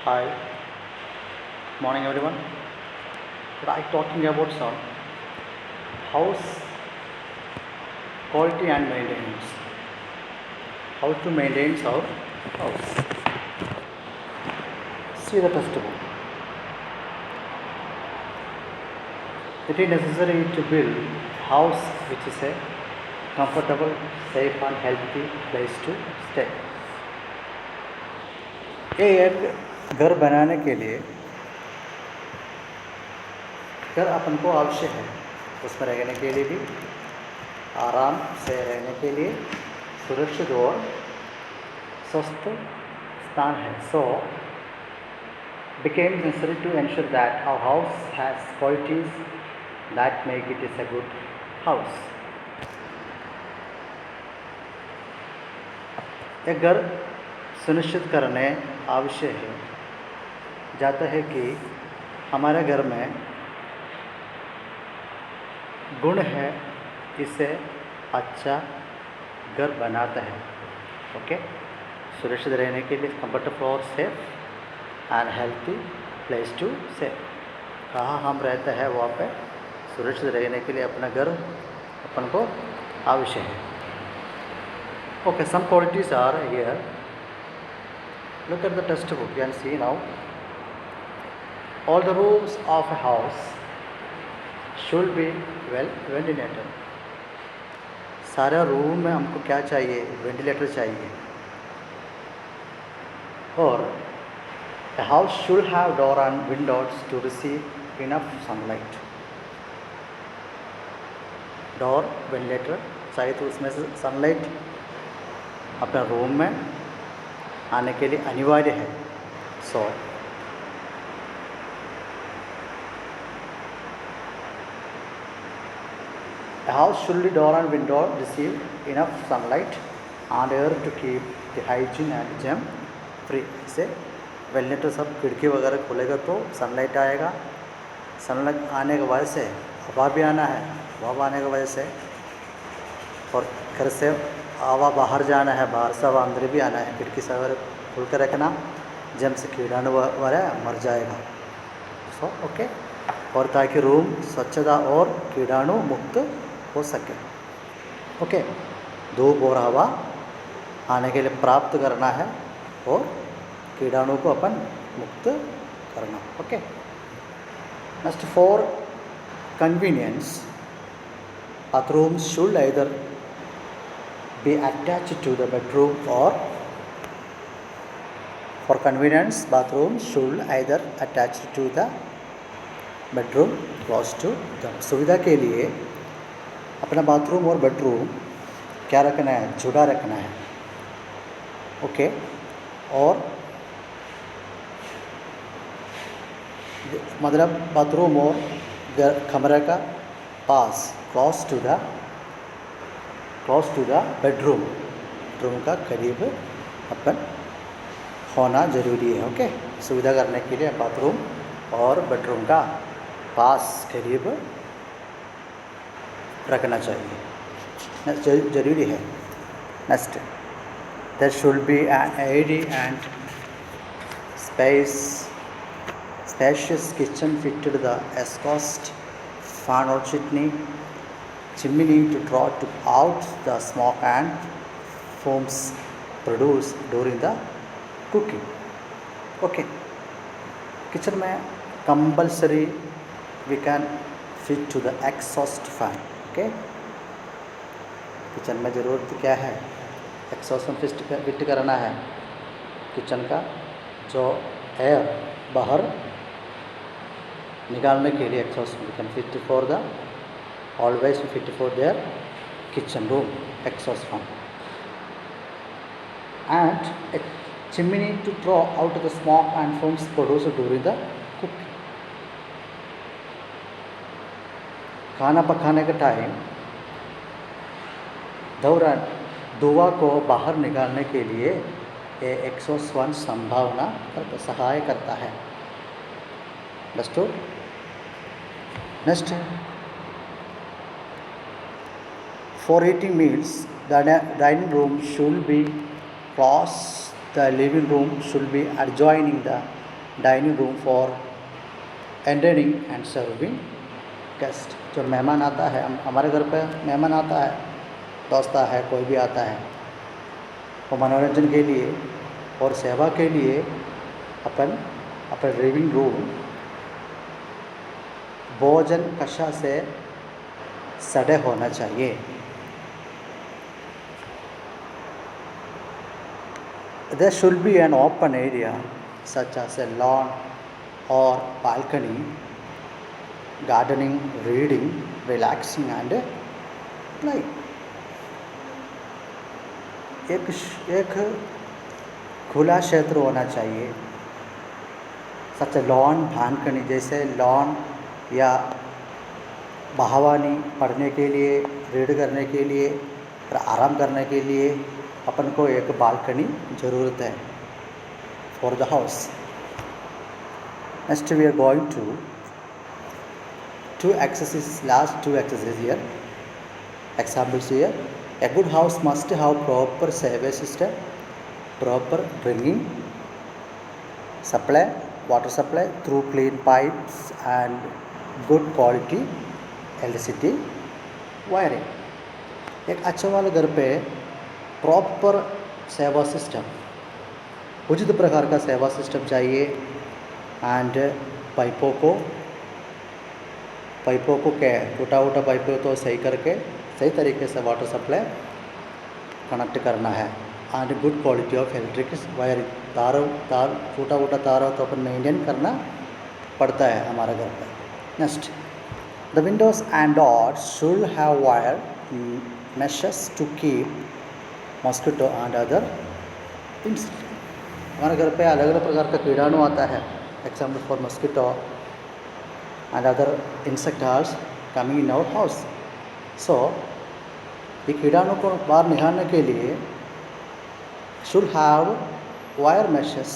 Hi, morning everyone. Today I talking about some house quality and maintenance. How to maintain our house. See the first book. It is necessary to build house which is a comfortable, safe and healthy place to stay. ये एक घर बनाने के लिए घर अपन को आवश्यक है, उसमें रहने के लिए भी, आराम से रहने के लिए सुरक्षित और स्वस्थ स्थान है. So became necessary to ensure that our house has qualities that make it is a good house. एक घर सुनिश्चित करने आवश्यक है जाता है कि हमारे घर में गुण है, इसे अच्छा घर बनाता है. ओके, सुरक्षित रहने के लिए comfortable for safe and healthy place to safe. कहाँ हम रहते हैं वहाँ पे सुरक्षित रहने के लिए अपना घर अपन को आवश्यक है. Okay, some qualities are here. Look at the textbook. You can see now. All the rooms of a house should be well ventilated. सारे रूम में हमको क्या चाहिए? वेंटिलेटर चाहिए. और a house should have door and windows to receive enough sunlight. Door ventilator चाहिए तो उसमें से सनलाइट अपने रूम में आने के लिए अनिवार्य है. सो a house should be door and window receive enough sunlight and air to keep the hygiene and germ free. से वेंटिलेटर सब खिड़की वगैरह खोलेगा तो सनलाइट आएगा. सनलाइट आने की वजह से हवा भी आना है, हवा आने की वजह से और घर से हवा बाहर जाना है, बाहर से हवा अंदर भी आना है. खिड़की से अगर खोल कर रखना, जम से कीड़ाणु वगैरह मर जाएगा. सो ओके, और ताकि रूम स्वच्छता और कीड़ाणु मुक्त हो सके. ओके, धूप और हवा आने के लिए प्राप्त करना है और कीड़ाणु को अपन मुक्त करना. Okay, next for convenience bathrooms should either be attached to the bedroom or for convenience bathrooms should either attached to the bedroom close to them. सुविधा के लिए अपना बाथरूम और बेडरूम क्या रखना है? जुड़ा रखना है. ओके, और मतलब बाथरूम और कमरे का पास क्लोज टू द बेडरूम का करीब अपन होना ज़रूरी है. ओके, सुविधा करने के लिए बाथरूम और बेडरूम का पास करीब रखना चाहिए, ज़रूरी है. Next, there should be an airy and spacious kitchen fitted the exhaust fan or chimney to draw out the smoke and fumes produced during the cooking. Okay, kitchen में compulsory we can fit to the exhaust fan. Okay, kitchen में ज़रूरत क्या है? Exhaust fan fit करना है. Kitchen का जो air बाहर निकालने के लिए exhaust we can fit for the always fit for their kitchen room exhaust fan, and a chimney to draw out the smoke and fumes produced during the cooking. खाना पकाने के टाइम दौरान धुआं को बाहर निकालने के लिए ये एक्सॉस्ट फैन सहाय करता है. Understood? Next, for eating meals, the dining room should be close. The living room should be adjoining the dining room for entertaining and serving guest. जब मेहमान आता है, हमारे घर पे मेहमान आता है, दोस्त है, कोई भी आता है, वो मनोरंजन के लिए और सेवा के लिए अपन अपने लिविंग रूम भोजन कक्षा से सड़े होना चाहिए। There should be an open area such as a lawn or balcony, gardening, reading, relaxing and play। एक खुला क्षेत्र होना चाहिए, सच लॉन भानकनी, जैसे लॉन या बहावानी, पढ़ने के लिए, रीड करने के लिए और आराम करने के लिए अपन को एक बालकनी ज़रूरत है for the house. Next we are going to last two exercises here, examples here। A good house must have proper sewage system, proper drinking supply, water supply through clean pipes and good quality electricity wiring। एक अच्छे वाले घर पे proper सेवा system, उचित प्रकार का सेवा सिस्टम चाहिए एंड पाइपों को क्या टूटा उटा पाइपों तो सही करके सही तरीके से वाटर सप्लाई कनेक्ट करना है and good quality of electric wiring. तार टूटा उटा तार हो तो अपन मेंटेन करना पड़ता है हमारे घर पर। Next, the windows and doors should have wire meshes to keep mosquito and other insect. हमारे घर पे अलग अलग प्रकार का कीड़ाणु आता है, example for mosquito and other insect are coming in our house. So ये कीड़ाणु को बाहर निकालने के लिए should have wire meshes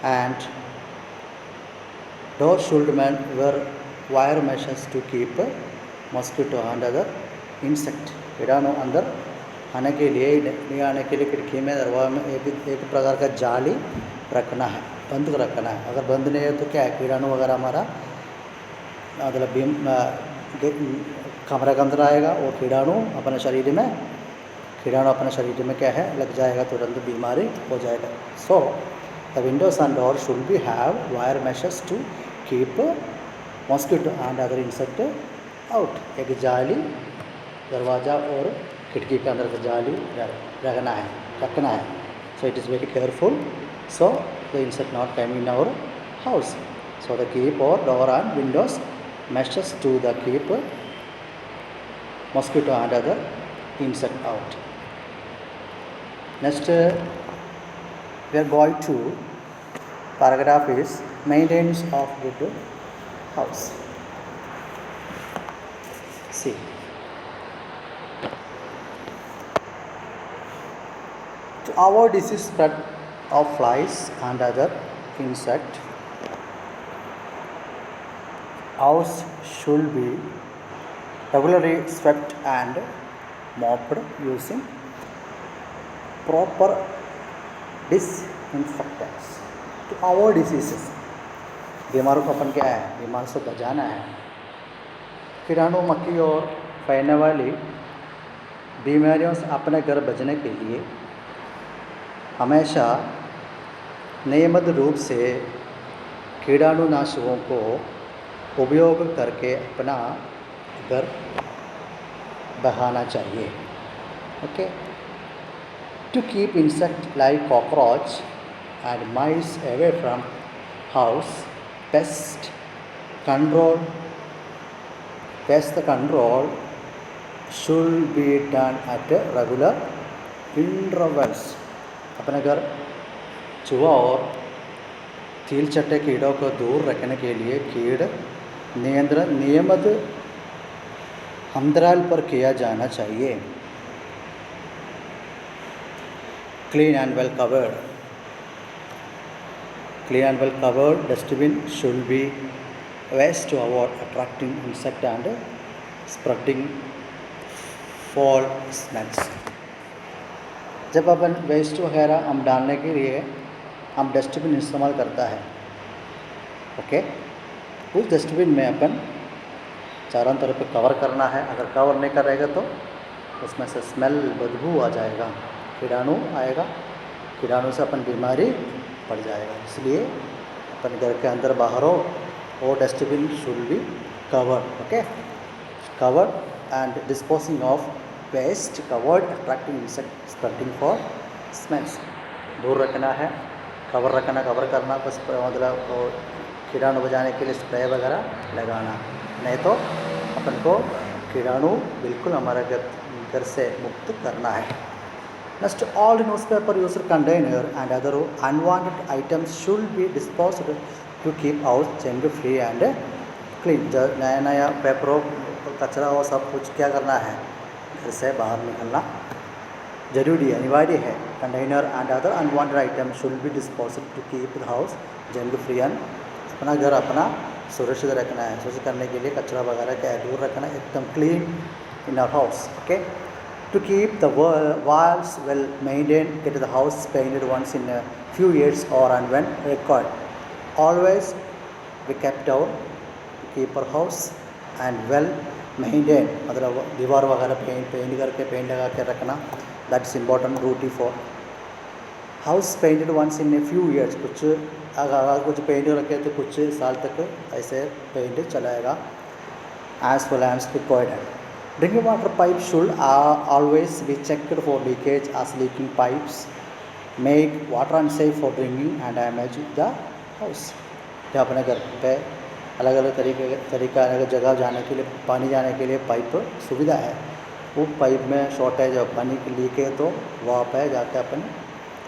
and door should wear wire meshes to keep mosquito and other insect. कीड़ाणु अंदर आने के लिए, नहीं आने के लिए खिड़की में, दरवाजे में एक प्रकार का जाली रखना है, बंद रखना है। अगर बंद नहीं है तो क्या है, कीड़ाणु वगैरह हमारा मतलब कमरे के अंदर आएगा, वो कीड़ाणु अपने शरीर में क्या है लग जाएगा, तुरंत बीमारी हो जाएगा। So the windows and door should be have wire meshes to keep mosquito and other insect out. एक जाली दरवाज़ा और खिड़की के अंदर जाली रखना है। So it is very careful, so the insect not come in our house. So the keep our door and windows meshes to the keep mosquito and other insect out। Next we are going to paragraph is maintenance of good house। See, to avoid disease spread of flies and other insect, house should be regularly swept and mopped using proper disinfectants to avoid diseases। बीमारों को अपन क्या है, बीमार से बचाना है। कीटाणु मक्खी और फैलने वाली बीमारियों से अपने घर बचने के लिए हमेशा नियमित रूप से कीटाणुनाशकों को उपयोग करके अपना घर बहाना चाहिए। Okay, to keep insect like cockroach and mice away from house, pest control should be done at regular intervals। अपने घर चूहा और तील चट्टे कीड़ों को दूर रखने के लिए कीड़ नियंत्रण नियमित अंतराल पर किया जाना चाहिए। Clean and well covered dustbin should B waste to avoid attracting insect and spreading foul smells। जब अपन वेस्ट वगैरह हम डालने के लिए हम डस्टबिन इस्तेमाल करता है, ओके। उस डस्टबिन में अपन चारों तरफ पे कवर करना है। अगर कवर नहीं करेगा तो उसमें से स्मेल बदबू आ जाएगा, कीटाणु आएगा, कीटाणु से अपन बीमारी पड़ जाएगा। इसलिए अपन घर के अंदर बाहर हो वो dustbin should be covered, okay. Covered and disposing of waste covered attracting insect spreading for smells. दूर रखना है, कवर रखना, कवर करना, बस मतलब कीटाणु बजाने के लिए स्प्रे वगैरह लगाना, नहीं तो अपन को कीटाणु बिल्कुल हमारे घर से मुक्त करना है। Next, all newspaper used container and other unwanted items should be disposed to keep out junk free and clean. नया नया पेपरों कचरा हो सब कुछ क्या करना है, घर से बाहर निकलना जरूरी है, अनिवार्य है। Container and other unwanted item should be disposed to keep the house junk free and, अपना घर अपना सुरक्षित रखना है। सुरक्षित करने के लिए कचरा वगैरह क्या दूर रखना है, एकदम clean in our house, okay. To keep the walls well maintained, get the house painted once in a few years or and when required. Always we kept our keep our house and well maintained, मतलब दीवार वगैरह paint करके paint लगा के रखना, that's important duty for house painted once in a few years. कुछ अगर कुछ पेंट रखे तो कुछ साल तक ऐसे पेंट चलाएगा, as well as required. Drinking water pipe should always be checked for leakage, as leaking pipes make water unsafe for drinking and damage the house। जब अपने घर पे अलग अलग तरीका अलग जगह जाने के लिए, पानी जाने के लिए पाइप सुविधा है, वो पाइप में शॉर्टेज और पानी की लीक है तो वहाँ पे जाके अपन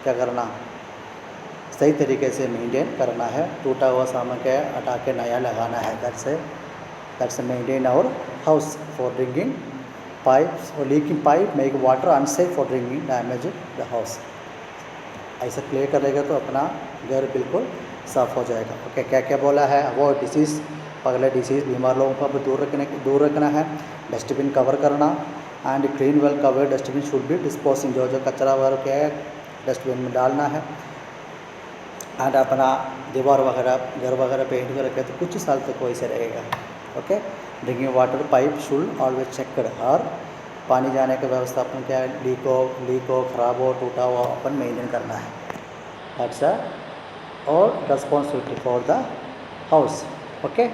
क्या करना, सही तरीके से मेंटेन करना है। टूटा हुआ सामान क्या हटा के नया लगाना है। That's maintain our house for drinking pipes or leaking pipe make water unsafe for drinking damage the house. ऐसा क्लियर करेगा तो अपना घर बिल्कुल साफ़ हो जाएगा, ओके। क्या क्या बोला है, अवॉइड डिसीज़, पगले डिसीज़, बीमार लोगों को दूर रखना है। डस्टबिन कवर करना and clean well cover dustbin should B disposing, जो कचरा वगैरह क्या है डस्टबिन में डालना है। एंड अपना दीवार वगैरह घर वगैरह पेंट कर रखे तो कुछ साल तक वैसे रहेगा, okay. Drinking water pipe should always checked, और पानी जाने का व्यवस्था अपन क्या है, लीक हो ख़राब हो टूटा हुआ अपन मेंटेन करना है। दैट्स और responsibility for the house, okay.